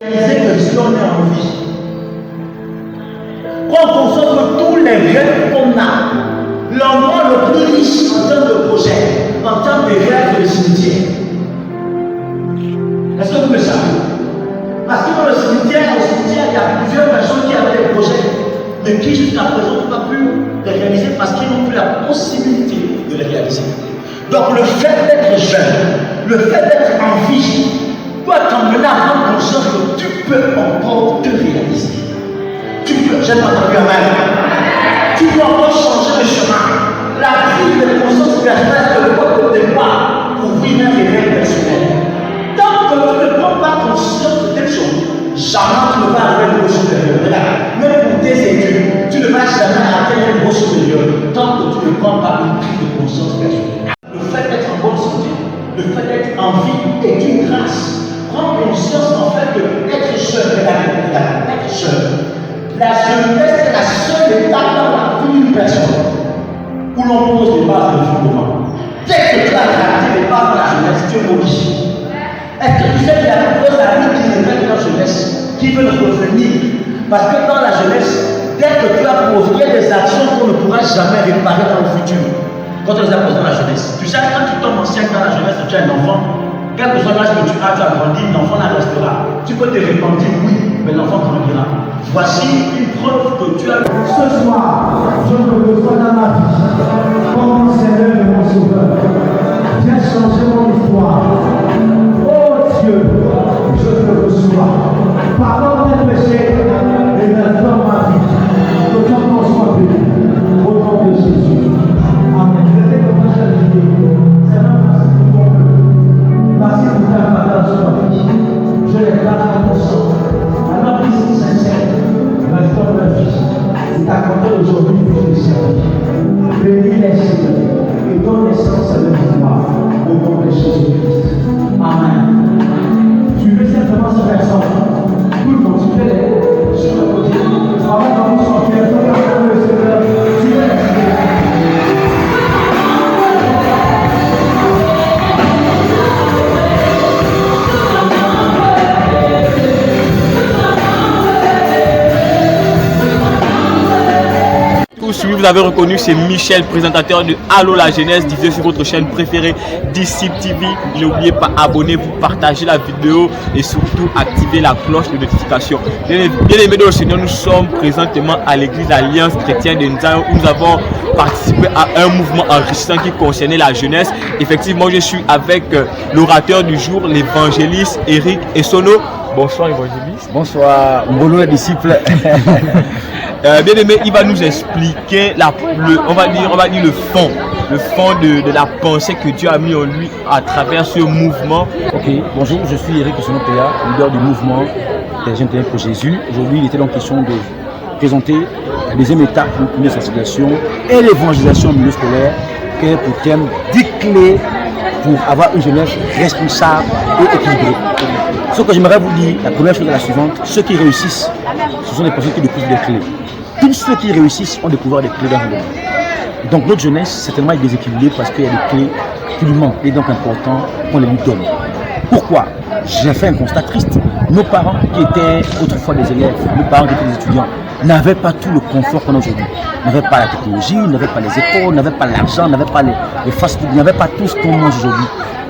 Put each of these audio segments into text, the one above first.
Réaliser que si on est en vie, qu'on consomme tous les rêves qu'on a, l'endroit le plus riche en termes de projet, en termes de rêves de cimetière. Est-ce que vous le savez? Parce que dans le cimetière, il y a plusieurs personnes qui avaient des projets, mais qui jusqu'à présent n'ont pas pu les réaliser parce qu'ils n'ont plus la possibilité de les réaliser. Donc le fait d'être jeune, le fait d'être en vie, doit t'emmener à prendre conscience que tu peux encore te réaliser. Tu peux, j'ai entendu un mal. Tu peux encore changer de chemin. La prise de conscience personnelle te porte au départ pour vivre un réveil personnel. Tant que tu ne prends pas conscience de telle chose, jamais tu ne vas arriver au niveau supérieur. Même pour tes études, tu ne vas jamais atteindre le niveau supérieur tant que tu ne prends pas une prise de conscience personnelle. Le fait d'être en bonne santé, le fait d'être en vie est une grâce. Prends conscience en fait de être jeune, être jeune. La jeunesse est la seule étape dans la vie d'une personne où l'on pose des bases de fondement. Dès que tu as gardé les bases dans la jeunesse, tu es modifié. Est-ce que tu sais qu'il y a de nombreux amis qui reviennent dans la jeunesse, qui veulent revenir? Parce que dans la jeunesse, dès que tu as posé, il y a des actions qu'on ne pourra jamais réparer dans le futur. Quand on les a posées dans la jeunesse. Tu sais, quand tu tombes enceinte dans la jeunesse, tu as un enfant. Quel que soit l'âge que tu as grandi, l'enfant la restera. Tu peux te repentir, oui, mais l'enfant grandira. Voici une preuve que tu as. Ce soir, je me reçois dans ma vie comme mon Seigneur et mon Sauveur. Viens changer mon histoire. Oh Dieu, je te reçois. Pardonne mes péchés et maintenant ma vie. Que ton nom soit béni. Au nom de Jésus. Amen. Je vais commencer à le dire. Merci pour ta parole sur ma vie. Je les garde dans mon sang. Alors, ici, sincère, restons ma vie. C'est accordé aujourd'hui pour les servir. Bénis les Seigneurs et donne naissance à la victoire au nom de Jésus-Christ. Amen. Tu veux simplement ce verset. Tout le monde, tu fais les sur le côté. Avant qu'on nous sorte, tu es le Seigneur. Tu es le Vous avez reconnu, c'est Michel, présentateur de Allô la jeunesse, diffusé sur votre chaîne préférée Disciple TV. N'oubliez pas, abonnez-vous, partagez la vidéo et surtout activez la cloche de notification. Bien aimés dans le Seigneur, nous sommes présentement à l'église Alliance chrétienne de Nzan où nous avons participé à un mouvement enrichissant qui concernait la jeunesse. Effectivement, je suis avec l'orateur du jour, l'évangéliste Eric Essono. Bonsoir évangéliste. Bonsoir, Mbolo et disciples. Bien aimé, il va nous expliquer on va dire le fond de la pensée que Dieu a mis en lui à travers ce mouvement. Ok, bonjour, je suis Eric Essono, leader du mouvement des jeunes ténèbres pour Jésus. Aujourd'hui, il était donc question de présenter la deuxième étape de la sensibilisation et l'évangélisation au milieu scolaire, qui est pour thème 10 clés pour avoir une jeunesse responsable et équilibrée. Ce que j'aimerais vous dire, la première chose est la suivante: ceux qui réussissent, ce sont des personnes qui découvrent des clés. Tous ceux qui réussissent ont découvert des clés dans le monde. Donc notre jeunesse, certainement, est déséquilibrée parce qu'il y a des clés qui lui manquent. Et donc important qu'on les lui donne. Pourquoi? J'ai fait un constat triste. Nos parents qui étaient autrefois des élèves, nos parents qui étaient des étudiants, n'avaient pas tout le confort qu'on a aujourd'hui. N'avaient pas la technologie, n'avaient pas les écoles, n'avaient pas l'argent, n'avaient pas les fast-food, n'avaient pas tout ce qu'on mange aujourd'hui.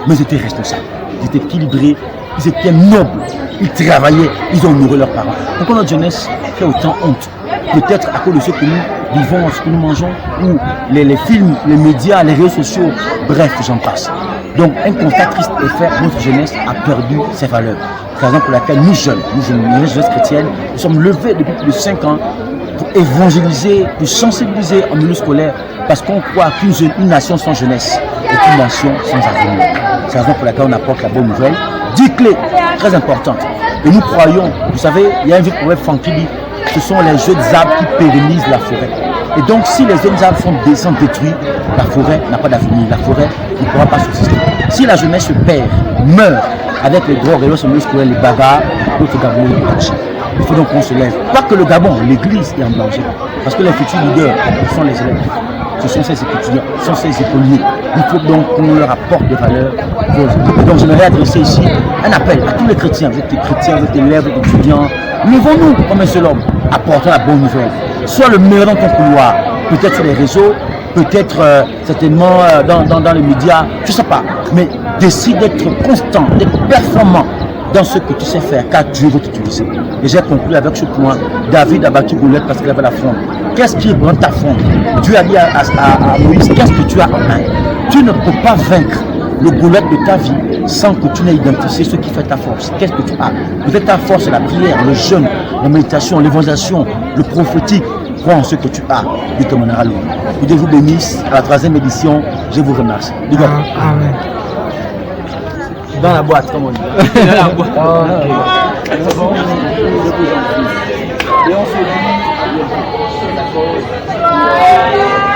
Mais ils étaient responsables, ils étaient équilibrés, ils étaient nobles, ils travaillaient, ils ont honoré leurs parents. Pourquoi notre jeunesse fait autant honte? Peut-être à cause de ce que nous vivons, ce que nous mangeons, ou les films, les médias, les réseaux sociaux, bref, j'en passe. Donc un constat triste est fait, notre jeunesse a perdu ses valeurs. C'est la raison pour laquelle nous jeunes, les jeunesses chrétiennes, nous sommes levés depuis plus de 5 ans pour évangéliser, pour sensibiliser en milieu scolaire, parce qu'on croit qu'une nation sans jeunesse est une nation sans avenir. C'est la raison pour laquelle on apporte la bonne nouvelle. 10 clés très importantes. Et nous croyons, vous savez, il y a un vieux proverbe qui dit: ce sont les jeunes arbres qui pérennisent la forêt. Et donc, si les jeunes arbres sont détruits, la forêt n'a pas d'avenir. La forêt ne pourra pas subsister. Si la jeunesse se perd, meurt avec les drogues, les milieu scolaire, les bagarres, notre Gabon est en danger. Il faut donc qu'on se lève. Pas que le Gabon, l'église est en danger. Parce que les futurs leaders sont les élèves. ce sont ces étudiants, ce sont ces écoliers. Il faut donc qu'on leur apporte des valeurs. Donc j'aimerais adresser ici un appel à tous les chrétiens, vous êtes chrétiens, vous êtes élèves, vous êtes étudiants. Levons-nous comme un seul homme, apportons la bonne nouvelle. Sois le meilleur dans ton couloir, peut-être sur les réseaux, peut-être certainement dans les médias, je ne sais pas. Mais décide d'être constant, d'être performant dans ce que tu sais faire, car Dieu veut t'utiliser. Et j'ai conclu avec ce point. David a battu Goliath parce qu'il avait la fronde. Qu'est-ce qui est dans ta fronde? Dieu a dit à Moïse, qu'est-ce que tu as en main? Tu ne peux pas vaincre le Goliath de ta vie sans que tu n'aies identifié ce qui fait ta force. Qu'est-ce que tu as? Peut-être ta force, c'est la prière, le jeûne, la méditation, l'évangélisation, le prophétique. Crois en ce que tu as, Dieu te mènera loin. Que Dieu vous bénisse. À la 3e édition, je vous remercie. Amen. Dans la boîte, comme on dit. Dans la boîte. Et on se dit.